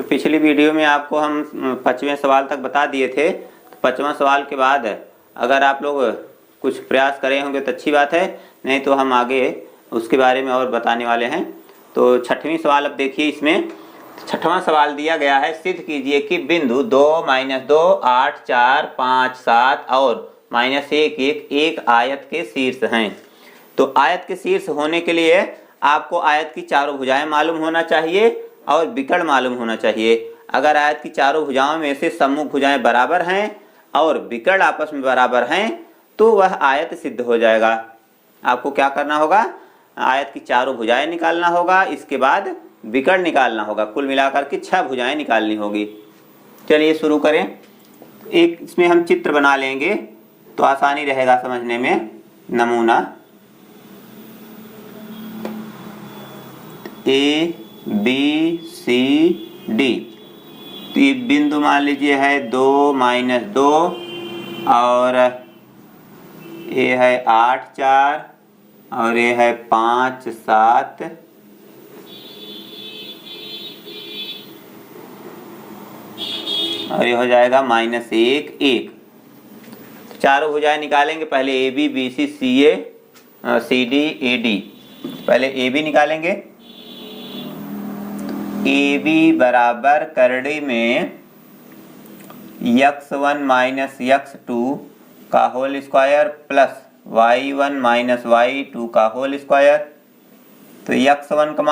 पिछली वीडियो में आपको हम 5वें सवाल तक बता दिए थे। तो 5वां सवाल के बाद अगर आप लोग कुछ प्रयास करे होंगे तो अच्छी बात है, नहीं तो हम आगे उसके बारे में और बताने वाले हैं। तो 6वां सवाल अब देखिए। इसमें 6वां सवाल दिया गया है, सिद्ध कीजिए कि बिंदु 2, -2, 8, 4, 5, 7 और -1, 1 एक आयत के शीर्ष हैं। तो आयत के शीर्ष होने के लिए आपको आयत की चारों भुजाएं मालूम होना चाहिए और विकर्ण मालूम होना चाहिए। अगर आयत की चारों भुजाओं में से सम्मुख भुजाएं बराबर हैं और विकर्ण आपस में बराबर हैं तो वह आयत सिद्ध हो जाएगा। आपको क्या करना होगा, आयत की चारों भुजाएं निकालना होगा, इसके बाद विकर्ण निकालना होगा। कुल मिलाकर के 6 भुजाएं निकालनी होगी। चलिए शुरू करें। एक इसमें हम चित्र बना लेंगे तो आसानी रहेगा समझने में। नमूना ए बी सी डी। तो ये बिंदु मान लीजिए है 2, -2 और ये है 8, 4 और ये है 5, 7 और ये हो जाएगा -1, 1। तो चारों भुजाएं निकालेंगे। पहले A B, B C, C A, C D, A D. पहले ए बी निकालेंगे। ए बी बराबर करड़ी में x1 - x2 का whole square plus y1 - y2 का होल स्क्वायर। तो x1 का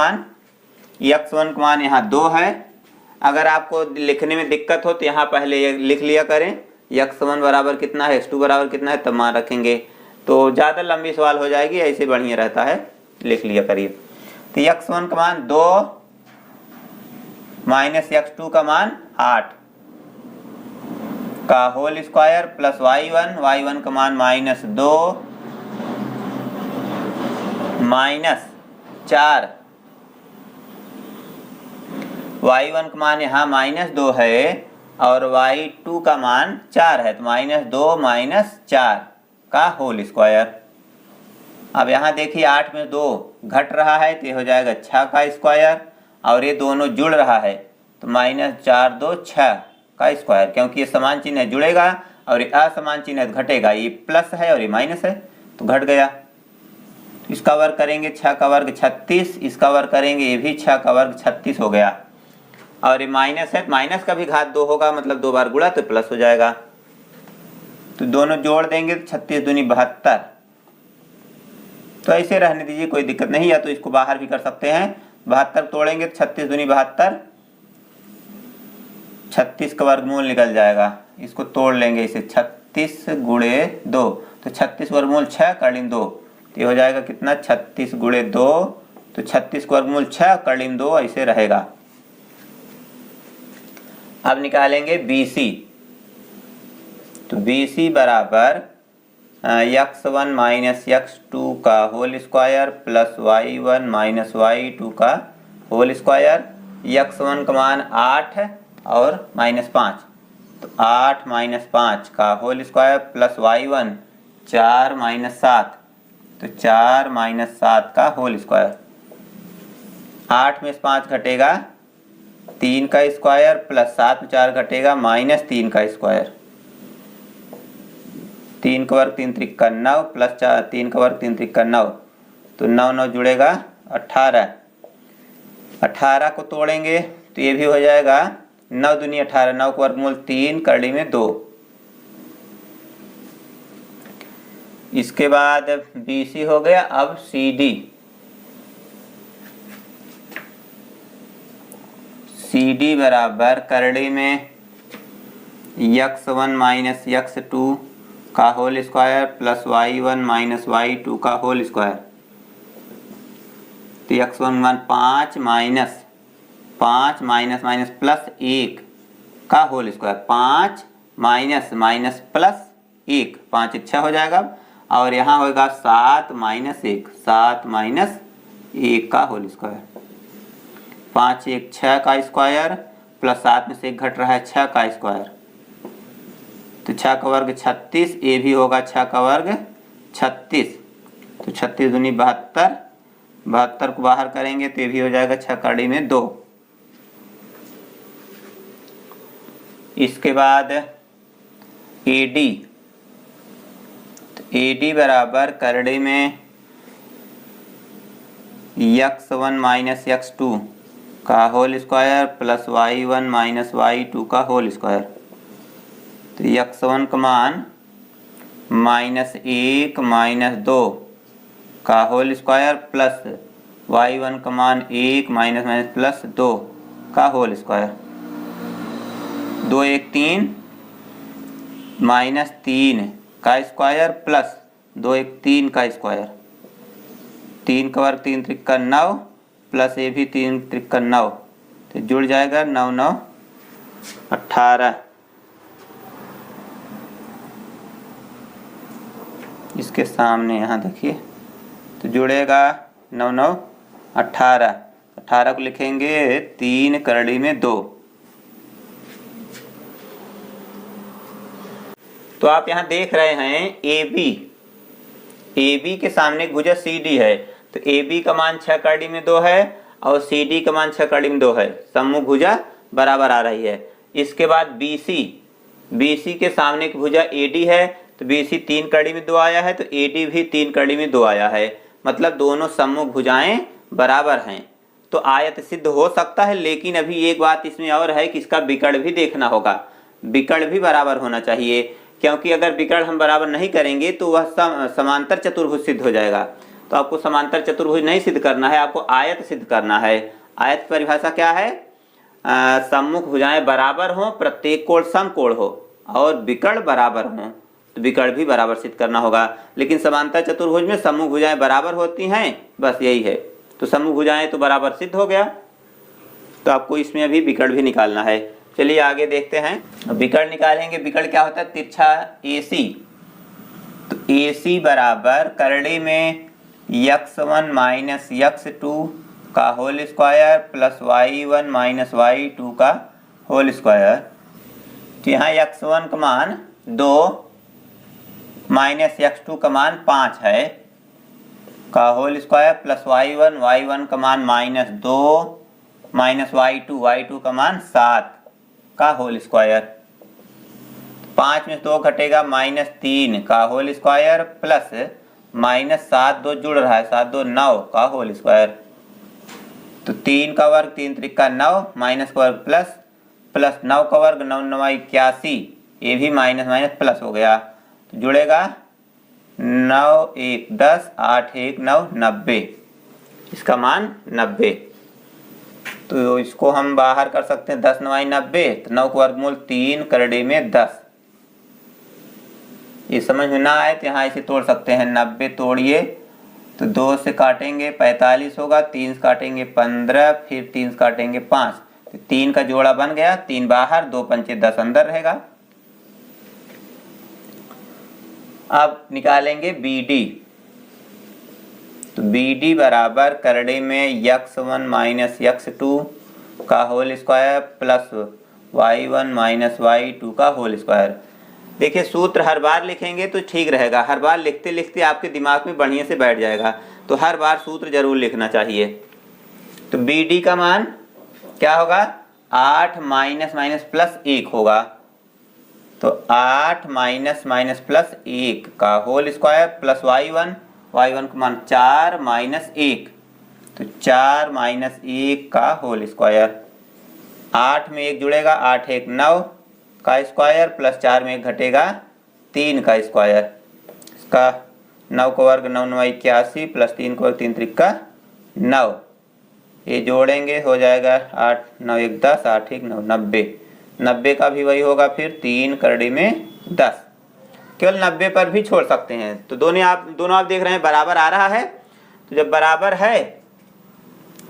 मान यहाँ 2 है। अगर आपको लिखने में दिक्कत हो तो यहाँ पहले ये लिख लिया करें, x1 बराबर कितना है, x2 बराबर कितना है, तब मान रखेंगे तो ज़्यादा लंबी सवाल हो जाएगी। ऐसे बढ़िया रहता है, लिख लिया करिए। तो x1 का मान 2 माइनस x2 का मान 8 का होल स्क्वायर प्लस y1 का मान -2 -4। y1 का मान यहाँ -2 है और y2 का मान 4 है, तो -2 -4 का होल स्क्वायर। अब यहाँ देखिए 8 में 2 घट रहा है तो ये हो जाएगा 6 का स्क्वायर और ये दोनों जुड़ रहा है तो -4 2 6 का स्क्वायर। क्योंकि ये समान चिन्ह जुड़ेगा और ये असमान चिन्ह घटेगा। ये प्लस है और ये माइनस है तो घट गया। इसका वर्ग करेंगे 6 का वर्ग 36, इसका वर्ग करेंगे ये भी 6 का वर्ग 36 हो गया। और ये माइनस है, माइनस का भी घात 2 होगा, मतलब 2 बार गुणा तो प्लस हो जाएगा। तो दोनों जोड़ देंगे तो 36 दूनी 72। तो ऐसे रहने दीजिए, कोई दिक्कत नहीं, या तो इसको बाहर भी कर सकते हैं। 72 तोड़ेंगे तो 36 दूनी 72, 36 का वर्गमूल निकल जाएगा। इसको तोड़ लेंगे इसे, 36 गुणे 2 तो 36 वर्गमूल 6 कर्लिम 2 तो ये हो जाएगा कितना, 36 गुणे 2 तो 36 का वर्गमूल 6 कर्लिम 2 ऐसे रहेगा। अब निकालेंगे BC। तो BC बराबर x1 - x2 का whole square plus y1 - y2 का होल स्क्वायर। x1 का मान 8 और -5 तो 8 - 5 का होल स्क्वायर प्लस y1 4 - 7 तो 4 - 7 का होल स्क्वायर। 8 में 5 घटेगा 3 का स्क्वायर प्लस 7 में 4 घटेगा -3 का स्क्वायर। 3 का वर्ग 3 त्रिक 9 प्लस 3 का वर्ग 3 त्रिक 9 तो 9 9 जुड़ेगा 18। 18 को तोड़ेंगे तो ये भी हो जाएगा 9 दूनी 18, 9 का वर्गमूल 3 करड़ी में 2। इसके बाद BC हो गया। अब CD। CD बराबर करड़ी में x1 - x2 का whole square plus y1 - y2 का होल स्क्वायर। तो x1 मान 5 माइनस प्लस 1 का होल स्क्वायर। 5 माइनस प्लस 1, 5 6 हो जाएगा। और यहाँ होगा 7 - 1, 7 - 1 का होल स्क्वायर। 5 1 6 का स्क्वायर प्लस 7 में से 1 घट रहा है 6 का स्क्वायर। तो 6 का वर्ग 36, ये भी होगा 6 का वर्ग 36 तो 36 दूनी 72, 72 को बाहर करेंगे तो ये भी हो जाएगा 6 कड़ी में 2। इसके बाद AD, तो AD बराबर करड़े में x1 माइनस x2 का whole square plus y1 minus y2 का होल स्क्वायर। तो x1 का मान -1 माइनस 2 का होल स्क्वायर प्लस y1 का मान 1 माइनस माइनस प्लस 2 का होल स्क्वायर। 2 1 3 माइनस 3 का स्क्वायर प्लस 2 1 3 का स्क्वायर। 3 का वर्ग 3 त्रिका 9 प्लस ये भी 3 त्रिका 9, तो जुड़ जाएगा 9 9 18। इसके सामने यहाँ देखिए, तो जुड़ेगा 9 9 18। 18 को लिखेंगे 3 करड़ी में 2। तो आप यहाँ देख रहे हैं AB के सामने भुजा CD है, तो AB का मान 6 करड़ी में 2 है और CD का मान 6 करड़ी में 2 है। सम्मुख भुजा बराबर आ रही है। इसके बाद BC के सामने एक भुजा AD है, तो BC 3 कड़ी में 2 आया है, तो AD भी 3 कड़ी में 2 आया है। मतलब दोनों सम्मुख भुजाएं बराबर हैं, तो आयत सिद्ध हो सकता है। लेकिन अभी एक बात इसमें और है कि इसका विकर्ण भी देखना होगा। विकर्ण भी बराबर होना चाहिए, क्योंकि अगर विकर्ण हम बराबर नहीं करेंगे तो वह समांतर चतुर्भुज सिद्ध हो जाएगा। तो आपको समांतर चतुर्भुज नहीं सिद्ध करना है, आपको आयत सिद्ध करना है। आयत की परिभाषा क्या है? सम्मुख भुजाएं बराबर हों, प्रत्येक कोण समकोण हो और विकर्ण बराबर हों, तो विकर्ण भी बराबर सिद्ध करना होगा। लेकिन समांतर चतुर्भुज में सम्मुख भुजाएं बराबर होती हैं, बस यही है। तो सम्मुख भुजाएं तो बराबर सिद्ध हो गया, तो आपको इसमें अभी विकर्ण भी निकालना है। चलिए आगे देखते हैं। विकर्ण निकालेंगे। विकर्ण क्या होता है? तिरछा AC। तो AC बराबर करड़े में x1 माइनस x2 का whole square plus y1 minus y2 का होल स्क्वायर। तो यहाँ x1 का मान 2 माइनस x2 का मान 5 है का होल स्क्वायर प्लस y1 का मान -2 माइनस y2 का मान 7 का होल स्क्वायर। 5 में 2 घटेगा -3 का होल स्क्वायर प्लस -7 2 जुड़ रहा है 7 2 9 का होल स्क्वायर। तो 3 का वर्ग 3 त्रिका 9 माइनस का वर्ग प्लस 9 का वर्ग 9 9 81, ये भी माइनस माइनस प्लस हो गया, तो जुड़ेगा 9 1 10 8 1 9 90, इसका मान 90। तो इसको हम बाहर कर सकते हैं 10 9 90, तो 9 का वर्गमूल 3 करड़े में 10। ये समझ में ना आए तो यहाँ इसे तोड़ सकते हैं। 90 तोड़िए तो 2 से काटेंगे 45 होगा, 3 से काटेंगे 15, फिर 3 से काटेंगे 5, तो 3 का जोड़ा बन गया। 3 बाहर 2 पंचे 10 अंदर रहेगा। अब निकालेंगे BD। तो BD बराबर करड़े में x1 माइनस x2 का whole square plus y1 minus y2 का होल स्क्वायर। देखिए सूत्र हर बार लिखेंगे तो ठीक रहेगा, हर बार लिखते लिखते आपके दिमाग में बढ़िया से बैठ जाएगा, तो हर बार सूत्र जरूर लिखना चाहिए। तो BD का मान क्या होगा? 8 माइनस माइनस प्लस 1 होगा, तो 8 माइनस माइनस प्लस 1 का होल स्क्वायर प्लस y1 का मान 4 माइनस 1, तो 4 माइनस 1 का होल स्क्वायर। 8 में 1 जुड़ेगा 8 1 9 का स्क्वायर प्लस 4 में 1 घटेगा 3 का स्क्वायर। इसका 9 का वर्ग 9 9 81 प्लस 3 का वर्ग 3 त्रिका 9, ये जोड़ेंगे हो जाएगा 8 9 1 10 8 1 9 90। 90 का भी वही होगा, फिर 3 करड़ी में 10। केवल 90 पर भी छोड़ सकते हैं। तो दोनों आप देख रहे हैं बराबर आ रहा है। तो जब बराबर है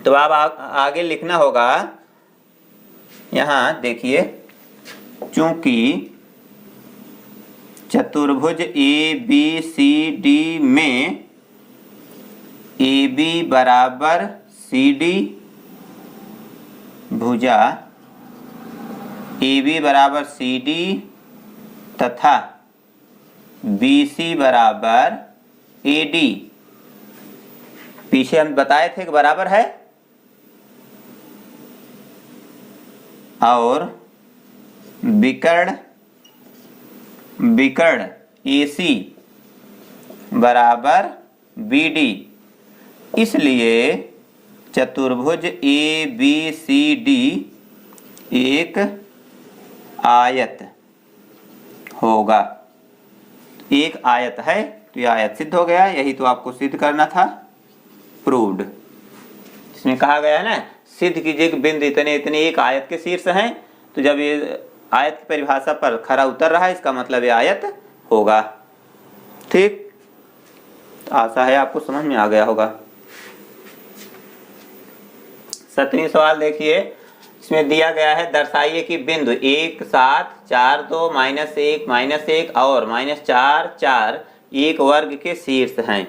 तो आप आगे लिखना होगा। यहाँ देखिए, चूंकि चतुर्भुज ABCD में AB बराबर CD, भुजा AB बराबर CD तथा BC बराबर AD, पीछे हम बताए थे कि बराबर है, और विकर्ण AC बराबर BD, इसलिए चतुर्भुज ABCD एक आयत होगा। एक आयत है तो यह आयत सिद्ध हो गया। यही तो आपको सिद्ध करना था, प्रूव्ड। इसमें कहा गया है ना, सिद्ध कीजिए कि बिंदु इतने इतने एक आयत के शीर्ष हैं। तो जब ये आयत की परिभाषा पर खरा उतर रहा है, इसका मतलब ये आयत होगा। ठीक, आशा है आपको समझ में आ गया होगा। 7वां सवाल देखिए, इसमें दिया गया है दर्शाइए कि बिंदु 1 7 4 2 -1 -1 और -4 4 एक वर्ग के शीर्ष हैं।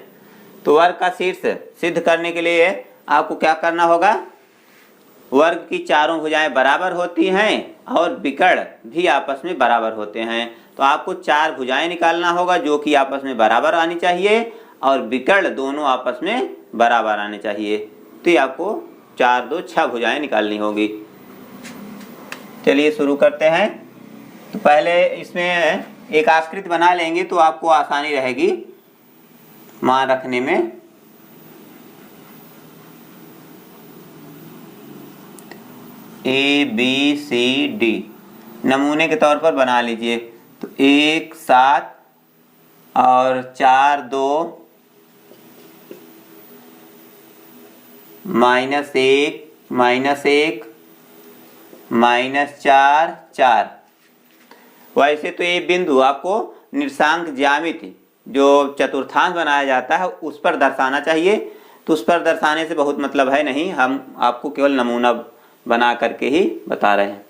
तो वर्ग का शीर्ष सिद्ध करने के लिए आपको क्या करना होगा, वर्ग की चारों भुजाएं बराबर होती हैं और विकर्ण भी आपस में बराबर होते हैं। तो आपको 4 भुजाएं निकालना होगा जो कि आपस में बराबर आनी चाहिए और विकर्ण दोनों आपस में बराबर आने चाहिए। तो ये आपको 4 2 6 भुजाएं निकालनी होगी। चलिए शुरू करते हैं। तो पहले इसमें एक आकृति बना लेंगे तो आपको आसानी रहेगी मान रखने में। ABCD नमूने के तौर पर बना लीजिए। तो 1 7 और 4 2 -1 -4 4। वैसे तो ये बिंदु आपको निर्देशांक ज्यामिति जो चतुर्थांश बनाया जाता है उस पर दर्शाना चाहिए। तो उस पर दर्शाने से बहुत मतलब है नहीं, हम आपको केवल नमूना बना करके ही बता रहे हैं।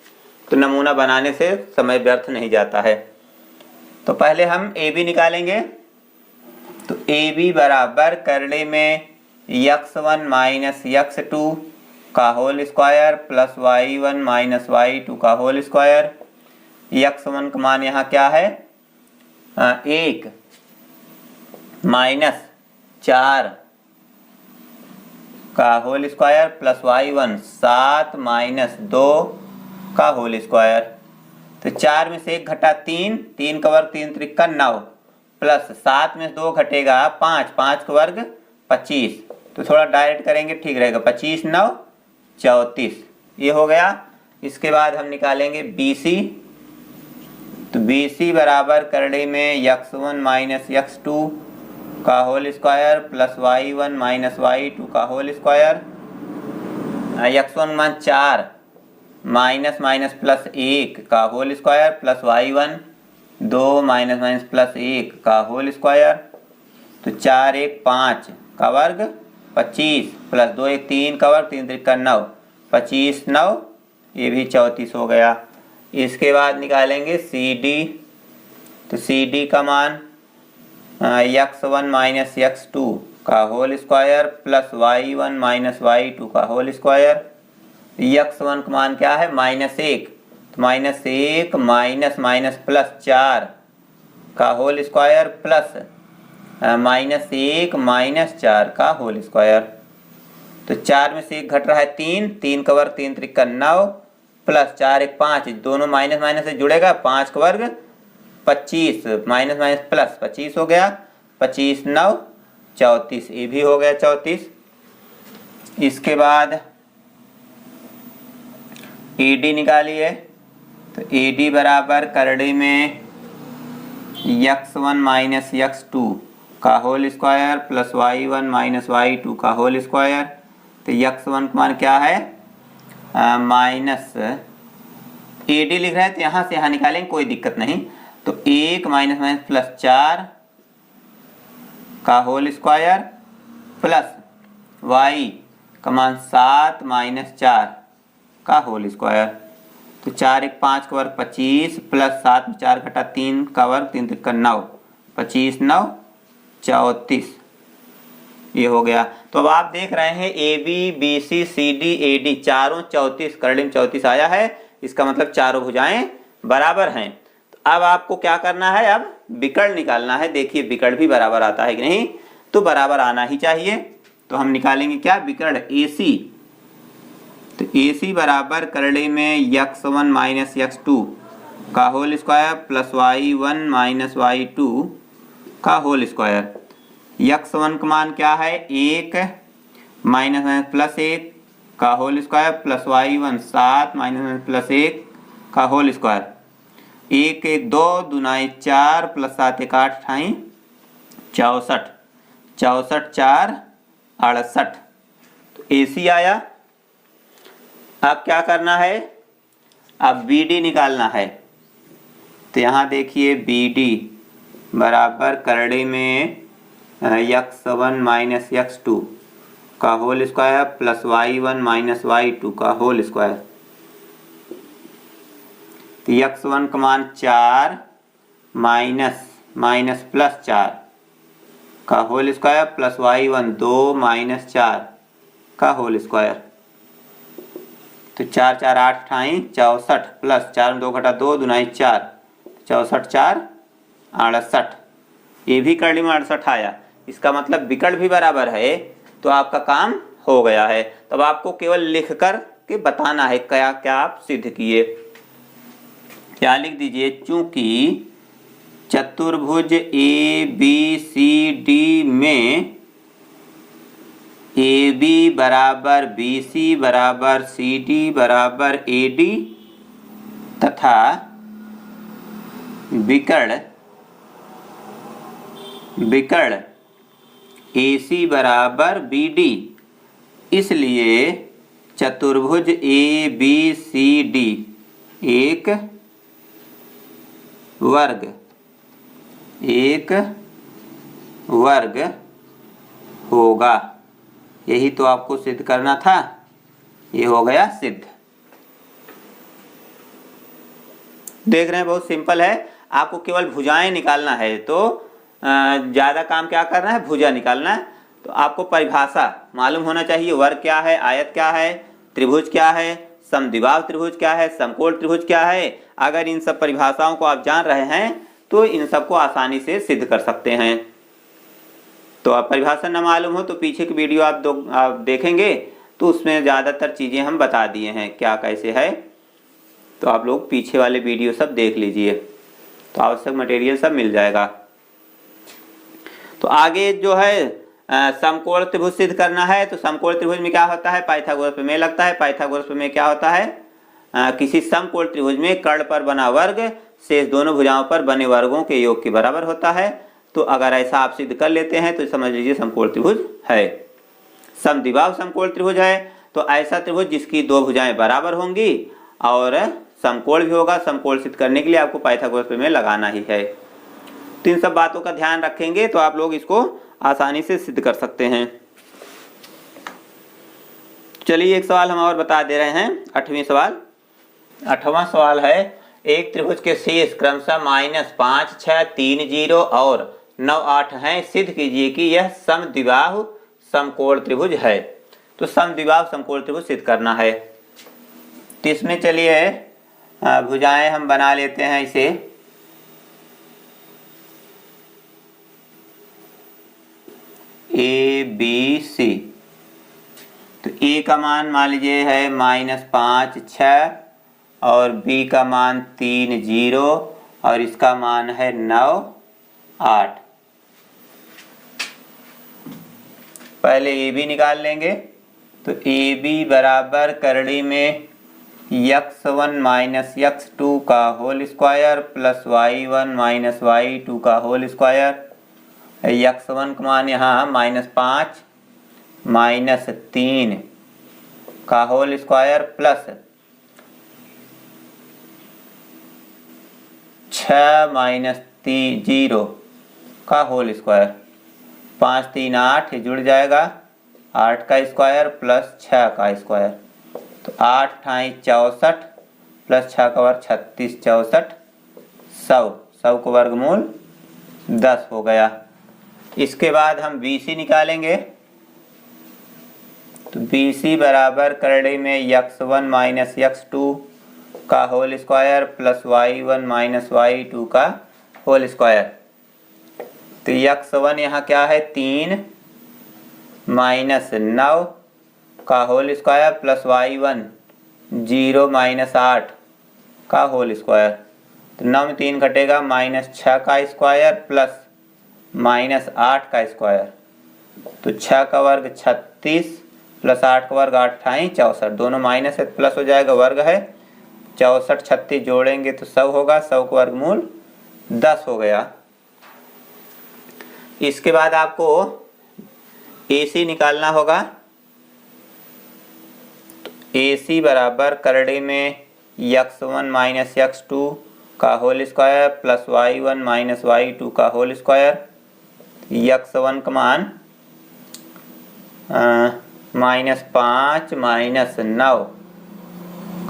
तो नमूना बनाने से समय व्यर्थ नहीं जाता है। तो पहले हम AB निकालेंगे। तो AB बराबर करने में x1 - x2 का whole square plus y1 - y2 का होल स्क्वायर। x1 का मान यहाँ क्या है 1 -4 का होल स्क्वायर प्लस y1 7 -2 का होल स्क्वायर। तो 4 में से 1 घटा 3, 3 का वर्ग 3 त्रिका 9 प्लस 7 में 2 घटेगा 5, 5 का वर्ग 25। तो थोड़ा डायरेक्ट करेंगे ठीक रहेगा। 25 9 34 ये हो गया। इसके बाद हम निकालेंगे BC। तो BC बराबर करने में x1 - x2 का whole square plus y1 - y2 का होल स्क्वायर। x1 मान 4 माइनस प्लस 1 का whole square plus y1 2 minus plus 1 का होल स्क्वायर। तो 4 1 5 का वर्ग 25 प्लस 2 1 3 का वर्ग 3 त्रिका 9 25 9 ये भी 34 हो गया। इसके बाद निकालेंगे CD। तो CD का मान x1 - x2 का whole square plus y1 - y2 का होल स्क्वायर। x1 का मान क्या है -1। तो -1 माइनस प्लस 4 का होल स्क्वायर प्लस -1 - 4 का होल स्क्वायर। तो 4 में से 1 घट रहा है 3, 3 का वर्ग 3 त्रिका 9 प्लस 4 1 5 दोनों माइनस से जुड़ेगा 5 का वर्ग 25 माइनस प्लस 25 हो गया। 25 9 34 ये भी हो गया 34। इसके बाद AD निकालिए। तो AD बराबर करड़ी में x1 - x2 का whole square plus y1 - y2 का होल स्क्वायर। तो x1 का मान क्या है माइनस AD लिख रहे हैं तो यहाँ से यहाँ निकालेंगे कोई दिक्कत नहीं। तो 1 माइनस प्लस 4 का होल स्क्वायर प्लस y का मान 7 - 4 का होल स्क्वायर। तो 4 1 5 का वर्ग 25 प्लस 7 में 4 घटा 3 का वर्ग 3 त्रिका 9 25 9 34 ये हो गया। तो अब आप देख रहे हैं AB BC CD AD चारों 34 करड़ी में 34 आया है। इसका मतलब चारों भुजाएं बराबर हैं। तो अब आपको क्या करना है, अब विकर्ण निकालना है। देखिए विकर्ण भी बराबर आता है कि नहीं, तो बराबर आना ही चाहिए। तो हम निकालेंगे क्या विकर्ण AC। तो AC बराबर करड़े में x1 - x2 का whole square plus y1 minus y2 का होल स्क्वायर। x1 का मान क्या है 1 माइनस माइनस प्लस 1 का whole square plus y1 7 minus minus plus 1 का होल स्क्वायर। 1 1 2 दूनाई 4 प्लस 7 1 8 अठाई 64 64 4 68। तो AC आया। अब क्या करना है, अब BD निकालना है। तो यहाँ देखिए BD बराबर करड़े में x1 माइनस x2 का whole square plus y1 minus y2 का होल स्क्वायर। तो x1 का मान 4 माइनस माइनस प्लस 4 का whole square plus y1 2 minus 4 का होल स्क्वायर। तो 4 4 8 अठाई 64 प्लस 4 2 घटा 2 दुनाई 4 64 4 68। ये भी करड़ी में 68 आया। इसका मतलब विकर्ण भी बराबर है, तो आपका काम हो गया है। तब आपको केवल लिख कर के बताना है क्या क्या आप सिद्ध किए। क्या लिख दीजिए, चूंकि चतुर्भुज ABCD में AB बराबर BC बराबर CD बराबर AD तथा विकर्ण AC बराबर BD, इसलिए चतुर्भुज ABCD एक वर्ग होगा। यही तो आपको सिद्ध करना था, ये हो गया सिद्ध। देख रहे हैं, बहुत सिंपल है। आपको केवल भुजाएं निकालना है, तो ज़्यादा काम क्या करना है, भुजा निकालना है। तो आपको परिभाषा मालूम होना चाहिए, वर्ग क्या है, आयत क्या है, त्रिभुज क्या है, समद्विबाहु त्रिभुज क्या है, समकोण त्रिभुज क्या है। अगर इन सब परिभाषाओं को आप जान रहे हैं तो इन सबको आसानी से सिद्ध कर सकते हैं। तो आप परिभाषा न मालूम हो तो पीछे की वीडियो आप देखेंगे तो उसमें ज़्यादातर चीज़ें हम बता दिए हैं क्या कैसे है। तो आप लोग पीछे वाले वीडियो सब देख लीजिए, तो आवश्यक मटेरियल सब मिल जाएगा। तो आगे जो है समकोण त्रिभुज सिद्ध करना है। तो समकोण त्रिभुज में क्या होता है, पाइथागोरस प्रमेय लगता है। पाइथागोरस प्रमेय क्या होता है, किसी समकोण त्रिभुज में कर्ण पर बना वर्ग शेष दोनों भुजाओं पर बने वर्गों के योग के बराबर होता है। तो अगर ऐसा आप सिद्ध कर लेते हैं तो समझ लीजिए समकोण त्रिभुज है। समद्विबाहु समकोण त्रिभुज है तो ऐसा त्रिभुज जिसकी दो भुजाएं बराबर होंगी और समकोण भी होगा। समकोण सिद्ध करने के लिए आपको पाइथागोरस प्रमेय लगाना ही है। तो इन सब बातों का ध्यान रखेंगे तो आप लोग इसको आसानी से सिद्ध कर सकते हैं। चलिए एक सवाल हम और बता दे रहे हैं, 8वां सवाल। 8वां सवाल है, एक त्रिभुज के शेष क्रमशः -5 6 3 0 और 9 8 हैं। सिद्ध कीजिए कि यह समद्विबाहु समकोण त्रिभुज है। तो समद्विबाहु समकोण त्रिभुज सिद्ध करना है। तो इसमें चलिए भुजाएं हम बना लेते हैं इसे। ABC, तो A का मान लीजिए है -5 6 और B का मान 3 0 और इसका मान है 9 8। पहले AB निकाल लेंगे। तो AB बराबर करड़ी में x1 माइनस x2 का whole square plus y1 minus y2 का होल स्क्वायर। x1 का मान यहाँ -5 -3 का होल स्क्वायर प्लस 6 -0 का होल स्क्वायर। 5 3 8 जुड़ जाएगा, 8 का स्क्वायर प्लस 6 का स्क्वायर। तो 8 × 64 प्लस 6 का वर्ग 36 64 100 को वर्गमूल 10 हो गया। इसके बाद हम BC निकालेंगे। तो BC बराबर करड़ी में x1 माइनस x2 का whole square plus y1 minus y2 का होल स्क्वायर। तो x1 यहाँ क्या है 3 -9 का होल स्क्वायर प्लस y1 0 -8 का होल स्क्वायर। तो 9 में 3 घटेगा -6 का स्क्वायर प्लस -8 का स्क्वायर, तो 6 का वर्ग 36 प्लस 8 का वर्ग 8 × 64, दोनों माइनस है प्लस हो जाएगा, वर्ग है 64 36 जोड़ेंगे तो 100 होगा, 100 का वर्गमूल 10 हो गया। इसके बाद आपको AC निकालना होगा। AC बराबर करड़ी में x1 माइनस x2 का whole square plus y1 minus y2 का होल स्क्वायर। x1 का मान -5 माइनस 9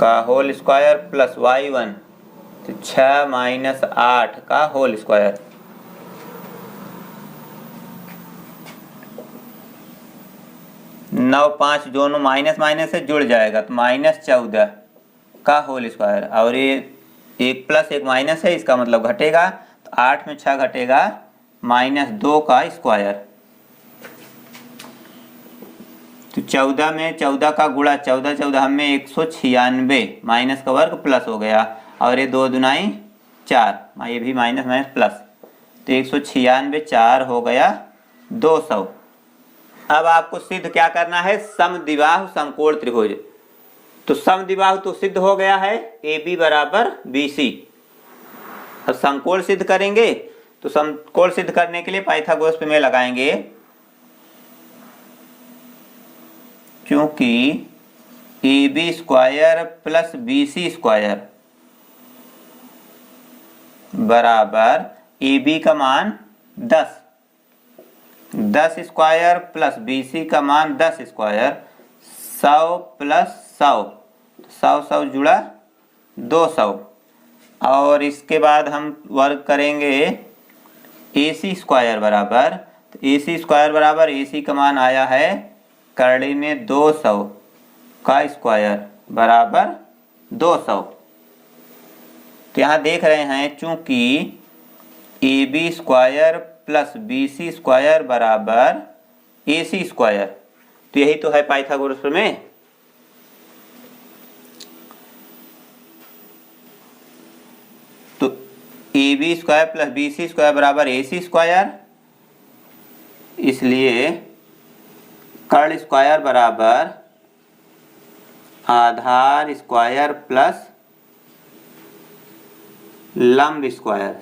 का होल स्क्वायर प्लस y1 तो 6 माइनस 8 का होल स्क्वायर। नौ 5 दोनों माइनस माइनस से जुड़ जाएगा तो -14 का होल स्क्वायर, और ये एक प्लस एक माइनस है, इसका मतलब घटेगा, तो 8 में 6 घटेगा -2 का स्क्वायर। तो 14 में 14 का गुणा 14 14 हमें 196 माइनस का वर्ग प्लस हो गया, और ये 2 दूनाई 4, ये भी माइनस माइनस प्लस, तो 196 4 हो गया 200। अब आपको सिद्ध क्या करना है, समद्विबाहु समकोण त्रिभुज। तो समद्विबाहु तो सिद्ध हो गया है, AB बराबर BC। अब समकोण सिद्ध करेंगे, तो समकोण सिद्ध करने के लिए पाइथागोरस प्रमेय लगाएंगे। क्योंकि AB square plus BC square बराबर AB का मान 10 स्क्वायर प्लस BC का मान 10 स्क्वायर, 100 प्लस 100 जुड़ा 200, और इसके बाद हम वर्ग करेंगे AC स्क्वायर बराबर, तो AC स्क्वायर बराबर AC का मान आया है करड़ी में 200 का स्क्वायर बराबर 200। तो यहाँ देख रहे हैं चूंकि AB square plus BC square बराबर AC स्क्वायर, तो यही तो है पाइथागोरस प्रमेय। तो AB square plus BC square बराबर AC स्क्वायर, इसलिए कर्ण स्क्वायर बराबर आधार स्क्वायर प्लस लंब स्क्वायर,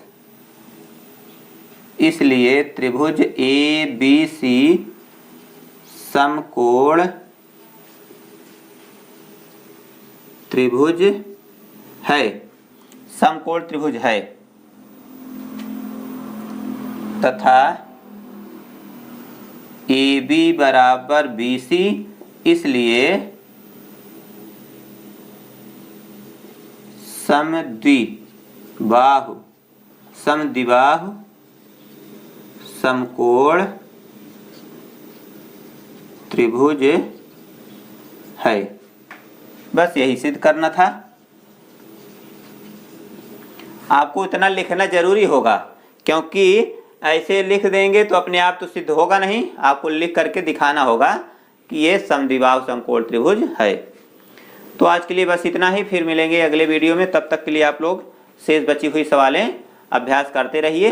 इसलिए त्रिभुज ABC समकोण त्रिभुज है, समकोण त्रिभुज है, तथा AB बराबर BC, इसलिए समद्विबाहु समकोण त्रिभुज है। बस यही सिद्ध करना था। आपको इतना लिखना जरूरी होगा, क्योंकि ऐसे लिख देंगे तो अपने आप तो सिद्ध होगा नहीं, आपको लिख करके दिखाना होगा कि ये समद्विबाहु समकोण त्रिभुज है। तो आज के लिए बस इतना ही, फिर मिलेंगे अगले वीडियो में। तब तक के लिए आप लोग शेष बची हुई सवालें अभ्यास करते रहिए।